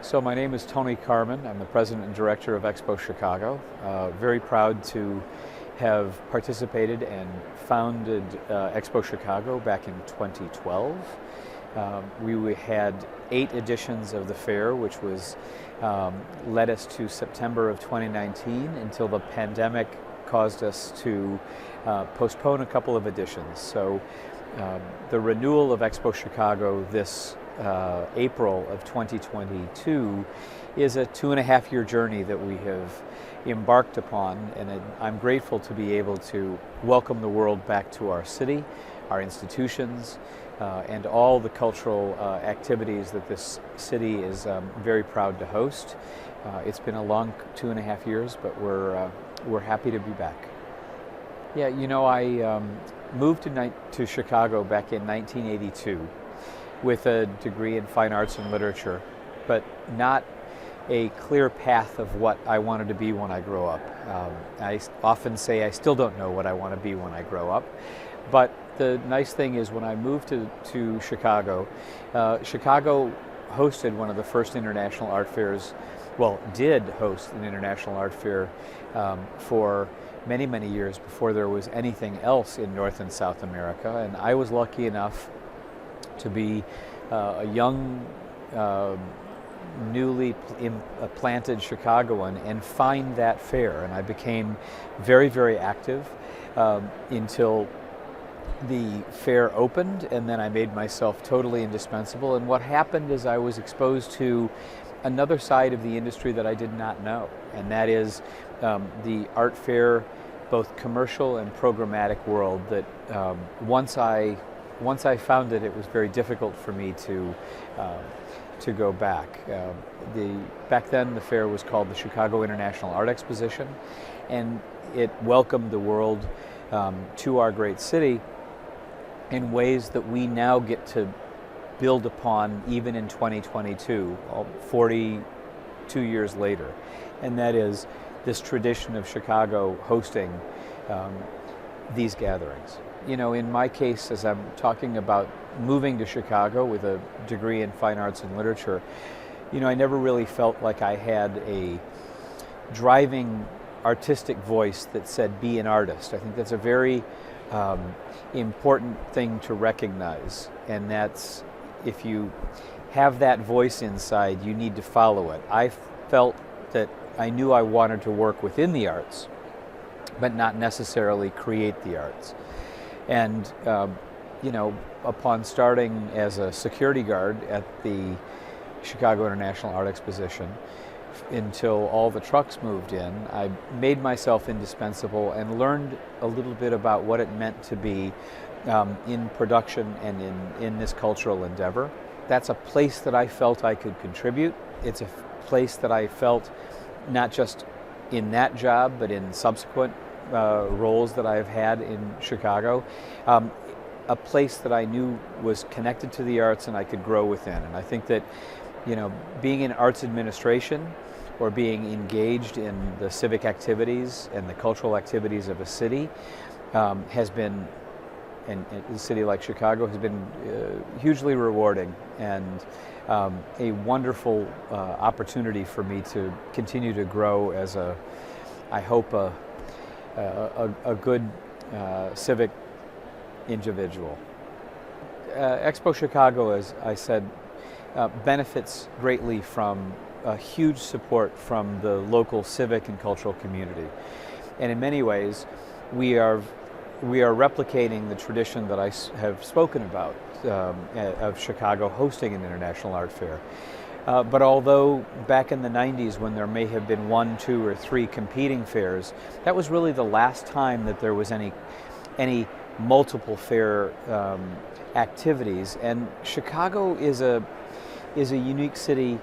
So my name is Tony Karman. I'm the president and director of EXPO Chicago. Very proud to have participated and founded EXPO Chicago back in 2012. We had 8 editions of the fair, which led us to September of 2019 until the pandemic caused us to postpone a couple of editions. So the renewal of EXPO Chicago this April of 2022 is a 2.5-year journey that we have embarked upon, and I'm grateful to be able to welcome the world back to our city, our institutions, and all the cultural activities that this city is very proud to host. It's been a long 2.5 years, but we're happy to be back. Yeah, you know, I moved to Chicago back in 1982 with a degree in fine arts and literature, but not a clear path of what I wanted to be when I grow up. I often say I still don't know what I want to be when I grow up, but the nice thing is when I moved to Chicago, Chicago hosted one of the first international art fairs, well, did host an international art fair for many, many years before there was anything else in North and South America, and I was lucky enough to be a young, newly planted Chicagoan and find that fair. And I became very, very active until the fair opened, and then I made myself totally indispensable. And what happened is I was exposed to another side of the industry that I did not know, and that is the art fair, both commercial and programmatic world that once I found it, it was very difficult for me to go back. Back then, the fair was called the Chicago International Art Exposition, and it welcomed the world to our great city in ways that we now get to build upon even in 2022, 42 years later. And that is this tradition of Chicago hosting these gatherings. You know, in my case, as I'm talking about moving to Chicago with a degree in fine arts and literature, you know, I never really felt like I had a driving artistic voice that said, be an artist. I think that's a very important thing to recognize, and that's if you have that voice inside, you need to follow it. I felt that I knew I wanted to work within the arts, but not necessarily create the arts. And, you know, upon starting as a security guard at the Chicago International Art Exposition, until all the trucks moved in, I made myself indispensable and learned a little bit about what it meant to be in production and in this cultural endeavor. That's a place that I felt I could contribute. It's a place that I felt not just in that job, but in subsequent roles that I've had in Chicago, a place that I knew was connected to the arts and I could grow within. And I think that, you know, being in arts administration or being engaged in the civic activities and the cultural activities of a city has been, and a city like Chicago has been hugely rewarding and a wonderful opportunity for me to continue to grow as I hope a good civic individual. EXPO Chicago, as I said, benefits greatly from a huge support from the local civic and cultural community. And in many ways, we are replicating the tradition that I have spoken about of Chicago hosting an international art fair. But although back in the 90s when there may have been 1, 2, or 3 competing fairs, that was really the last time that there was any multiple fair activities. And Chicago is a unique city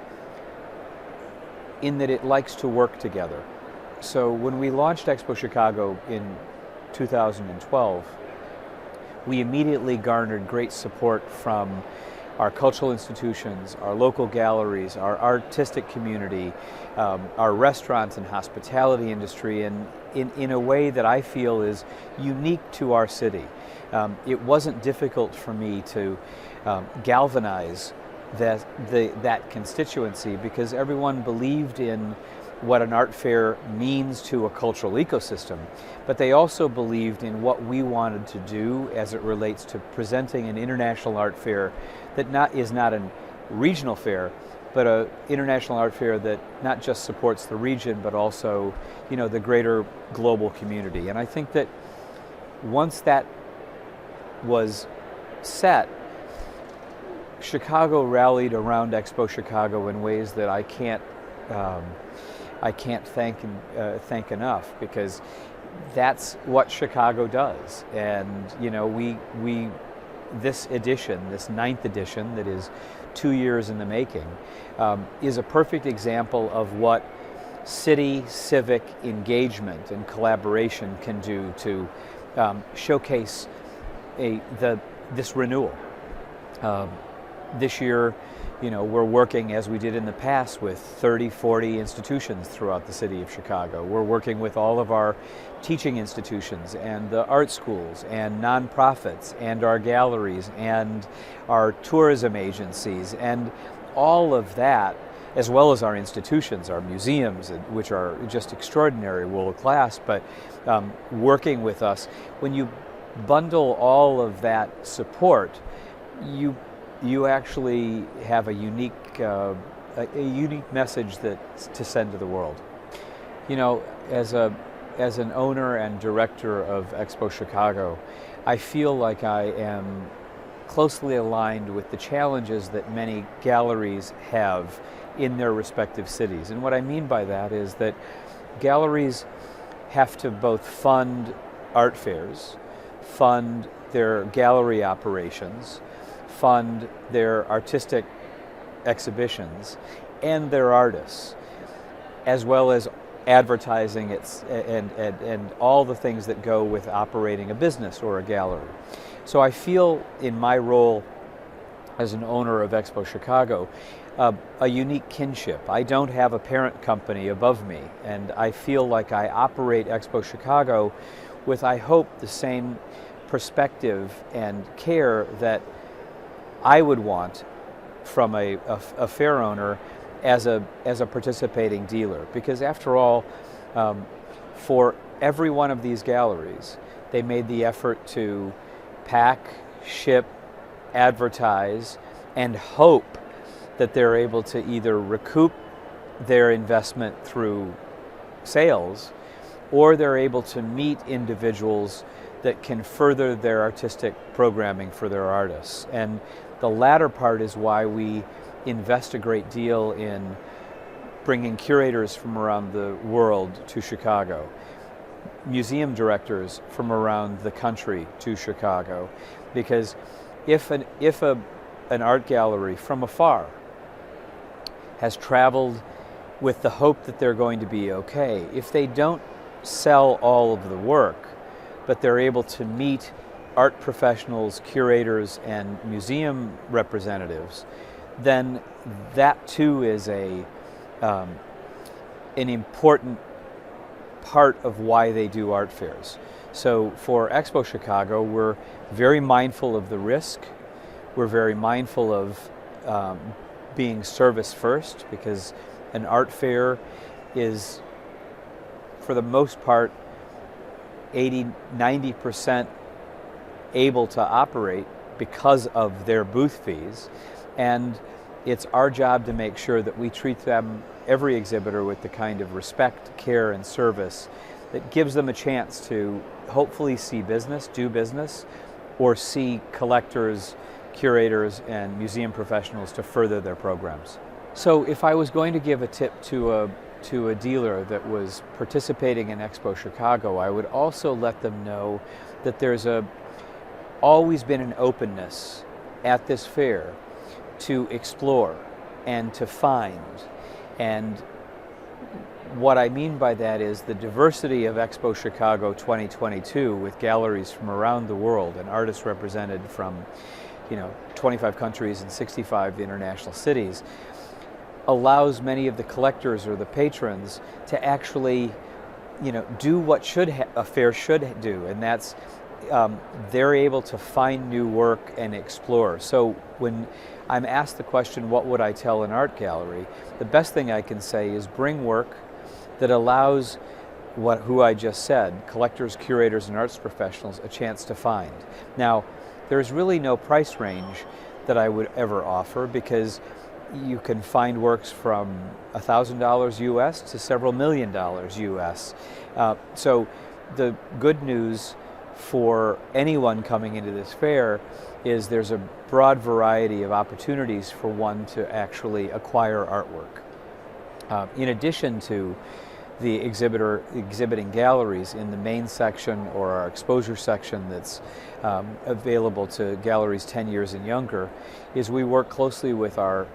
in that it likes to work together. So when we launched EXPO Chicago in 2012, we immediately garnered great support from our cultural institutions, our local galleries, our artistic community, our restaurants and hospitality industry, and in a way that I feel is unique to our city. It wasn't difficult for me to galvanize that constituency, because everyone believed in what an art fair means to a cultural ecosystem, but they also believed in what we wanted to do as it relates to presenting an international art fair that is not a regional fair, but an international art fair that not just supports the region, but also, the greater global community. And I think that once that was set, Chicago rallied around Expo Chicago in ways that I can't thank enough, because that's what Chicago does. And we this edition, this 9th edition that is 2 years in the making, is a perfect example of what city civic engagement and collaboration can do to showcase this renewal. This year, we're working, as we did in the past, with 30, 40 institutions throughout the city of Chicago. We're working with all of our teaching institutions and the art schools and nonprofits and our galleries and our tourism agencies and all of that, as well as our institutions, our museums, which are just extraordinary, world class, but working with us. When you bundle all of that support, you actually have a unique message to send to the world. As an owner and director of Expo Chicago, I feel like I am closely aligned with the challenges that many galleries have in their respective cities. And what I mean by that is that galleries have to both fund art fairs, fund their gallery operations, fund their artistic exhibitions, and their artists, as well as advertising and all the things that go with operating a business or a gallery. So I feel in my role as an owner of Expo Chicago a unique kinship. I don't have a parent company above me, and I feel like I operate Expo Chicago with, I hope, the same perspective and care that I would want from a fair owner as a participating dealer. Because after all, for every one of these galleries, they made the effort to pack, ship, advertise, and hope that they're able to either recoup their investment through sales, or they're able to meet individuals that can further their artistic programming for their artists. And the latter part is why we invest a great deal in bringing curators from around the world to Chicago, museum directors from around the country to Chicago, because if an art gallery from afar has traveled with the hope that they're going to be okay, if they don't sell all of the work, but they're able to meet art professionals, curators, and museum representatives, then that too is an important part of why they do art fairs. So for Expo Chicago, we're very mindful of the risk. We're very mindful of being service first, because an art fair is, for the most part, 80-90% able to operate because of their booth fees, and it's our job to make sure that we treat them, every exhibitor, with the kind of respect, care, and service that gives them a chance to hopefully see business, do business, or see collectors, curators, and museum professionals to further their programs. So if I was going to give a tip to a dealer that was participating in Expo Chicago, I would also let them know that there's always been an openness at this fair to explore and to find. And what I mean by that is the diversity of Expo Chicago 2022, with galleries from around the world and artists represented from 25 countries and 65 international cities, allows many of the collectors or the patrons to actually do what a fair should do, and that's they're able to find new work and explore. So when I'm asked the question, what would I tell an art gallery? The best thing I can say is bring work that allows who I just said, collectors, curators, and arts professionals, a chance to find. Now, there's really no price range that I would ever offer, because you can find works from $1,000 US to several $1,000,000 US. So the good news for anyone coming into this fair is there's a broad variety of opportunities for one to actually acquire artwork. In addition to the exhibiting galleries in the main section or our exposure section that's available to galleries 10 years and younger, is we work closely with our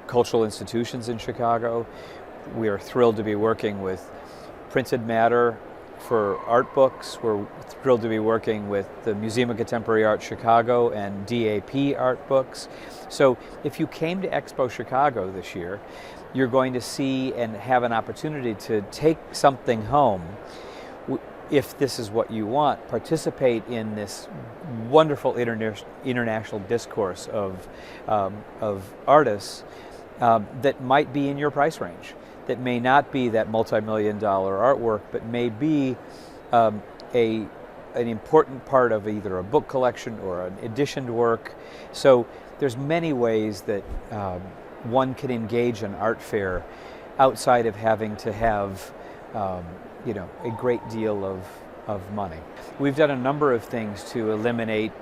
cultural institutions in Chicago. We are thrilled to be working with Printed Matter for art books. We're thrilled to be working with the Museum of Contemporary Art Chicago and DAP art books. So if you came to Expo Chicago this year, you're going to see and have an opportunity to take something home. If this is what you want, participate in this wonderful international discourse of artists that might be in your price range, that may not be that multi-million-dollar artwork, but may be an important part of either a book collection or an editioned work. So there's many ways that one can engage an art fair outside of having to have a great deal of money. We've done a number of things to eliminate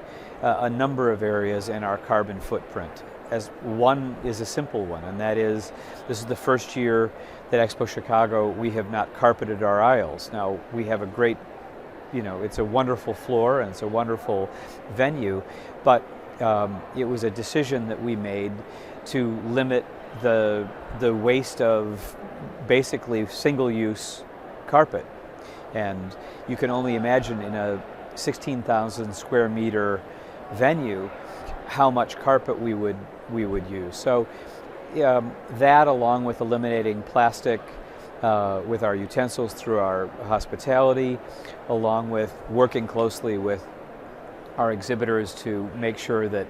a number of areas in our carbon footprint. As one is a simple one, and that is, this is the first year that Expo Chicago we have not carpeted our aisles. Now, we have a great, it's a wonderful floor and it's a wonderful venue, but it was a decision that we made to limit the waste of basically single-use carpet. And you can only imagine in a 16,000 square meter venue how much carpet we would use. So that, along with eliminating plastic with our utensils through our hospitality, along with working closely with our exhibitors to make sure that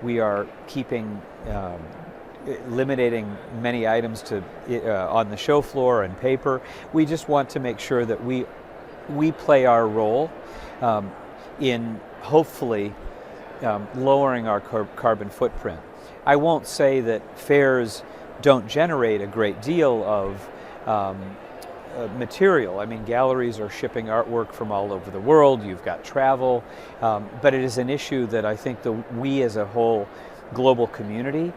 we are keeping eliminating many items to on the show floor and paper. We just want to make sure that we play our role in hopefully lowering our carbon footprint. I won't say that fairs don't generate a great deal of material. I mean, galleries are shipping artwork from all over the world. You've got travel, but it is an issue that I think we as a whole global community,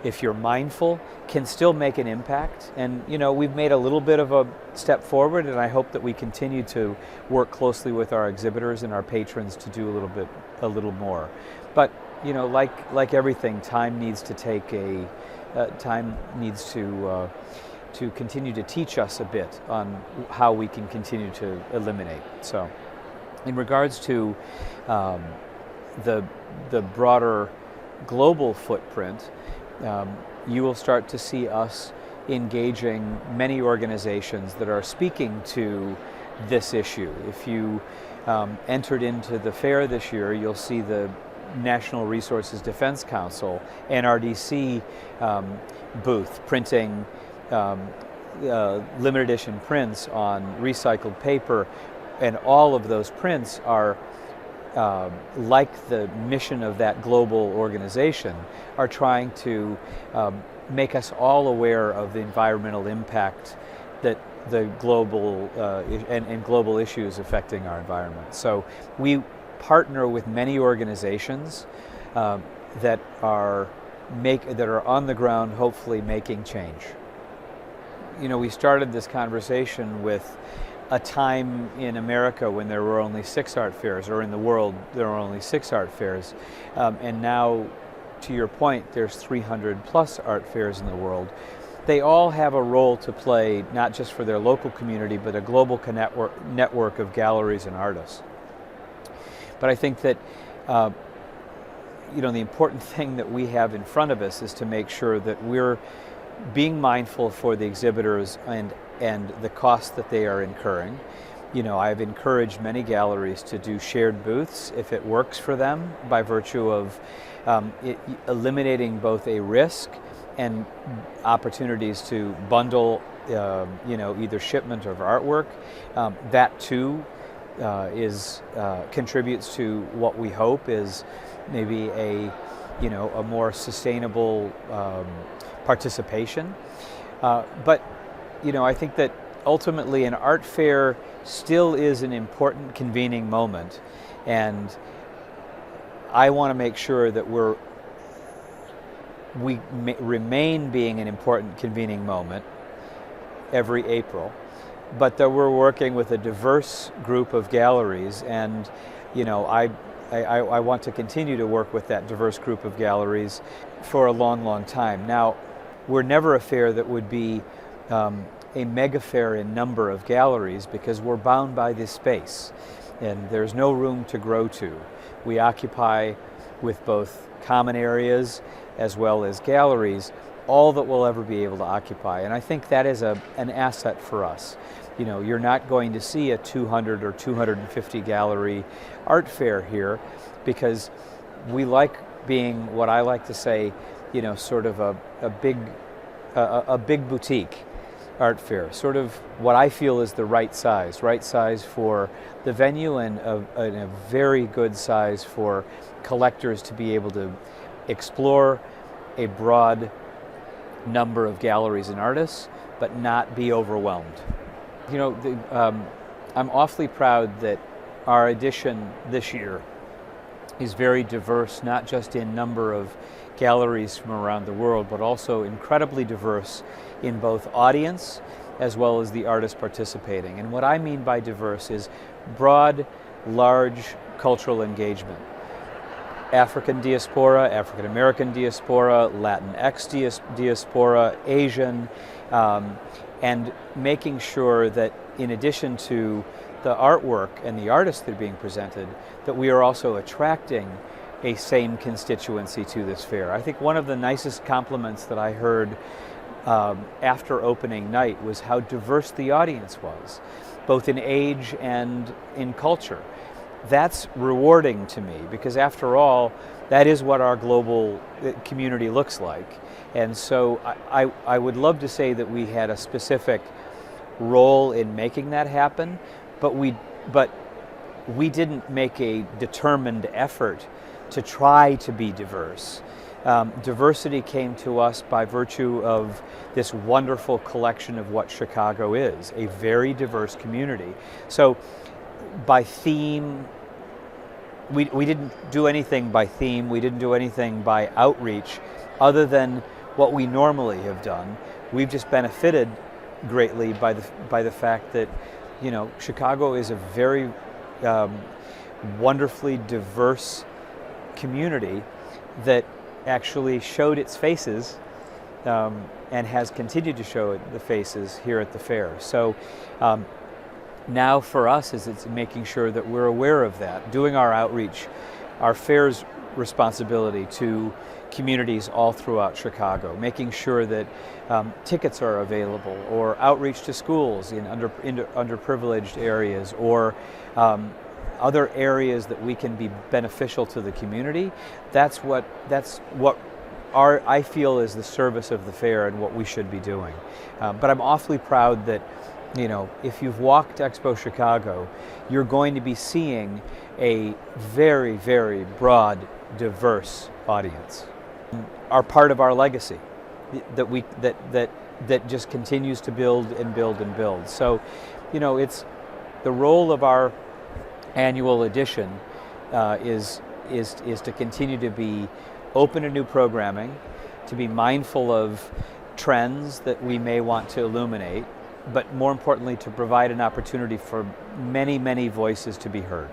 if you're mindful, can still make an impact. And we've made a little bit of a step forward, and I hope that we continue to work closely with our exhibitors and our patrons to do a little more. But like everything, time needs to continue to teach us a bit on how we can continue to eliminate. So, in regards to the broader global footprint, you will start to see us engaging many organizations that are speaking to this issue. If you entered into the fair this year, you'll see the National Resources Defense Council, NRDC booth printing limited edition prints on recycled paper, and all of those prints are like the mission of that global organization, are trying to make us all aware of the environmental impact that the global and global issues affecting our environment. So we partner with many organizations that are on the ground, hopefully making change. We started this conversation with a time in America when there were only 6 art fairs, or in the world there were only 6 art fairs, and now, to your point, there's 300 plus art fairs in the world. They all have a role to play, not just for their local community, but a global network of galleries and artists. But I think that the important thing that we have in front of us is to make sure that we're being mindful for the exhibitors and the costs that they are incurring. I've encouraged many galleries to do shared booths if it works for them, by virtue of eliminating both a risk and opportunities to bundle, either shipment of artwork. That too contributes to what we hope is maybe a more sustainable participation. But I think that ultimately an art fair still is an important convening moment, and I want to make sure that we remain being an important convening moment every April, but that we're working with a diverse group of galleries, and I want to continue to work with that diverse group of galleries for a long, long time. Now, we're never a fair that would be a mega fair in number of galleries, because we're bound by this space and there's no room to grow to. We occupy, with both common areas as well as galleries, all that we'll ever be able to occupy, and I think that is an asset for us. You're not going to see a 200 or 250 gallery art fair here, because we like being, what I like to say, sort of a big boutique art fair, sort of what I feel is the right size for the venue, and a very good size for collectors to be able to explore a broad number of galleries and artists, but not be overwhelmed. I'm awfully proud that our edition this year is very diverse, not just in number of galleries from around the world, but also incredibly diverse in both audience as well as the artists participating. And what I mean by diverse is broad, large cultural engagement. African diaspora, African American diaspora, Latinx diaspora, Asian, and making sure that in addition to the artwork and the artists that are being presented, that we are also attracting a same constituency to this fair. I think one of the nicest compliments that I heard after opening night was how diverse the audience was, both in age and in culture. That's rewarding to me, because after all, that is what our global community looks like. And so I would love to say that we had a specific role in making that happen, but we didn't make a determined effort to try to be diverse. Diversity came to us by virtue of this wonderful collection of what Chicago is, a very diverse community. So by theme, we didn't do anything by theme, we didn't do anything by outreach, other than what we normally have done. We've just benefited greatly by the fact that Chicago is a very wonderfully diverse community that actually showed its faces and has continued to show the faces here at the fair. So now for us it's making sure that we're aware of that, doing our outreach, our fair's responsibility to communities all throughout Chicago, making sure that tickets are available, or outreach to schools in underprivileged areas, or other areas that we can be beneficial to the community. That's what I feel is the service of the fair and what we should be doing. But I'm awfully proud that if you've walked Expo Chicago, you're going to be seeing a very, very broad, diverse audience. Are part of our legacy that just continues to build and build and build. So, it's the role of our annual edition is to continue to be open to new programming, to be mindful of trends that we may want to illuminate, but more importantly, to provide an opportunity for many, many voices to be heard.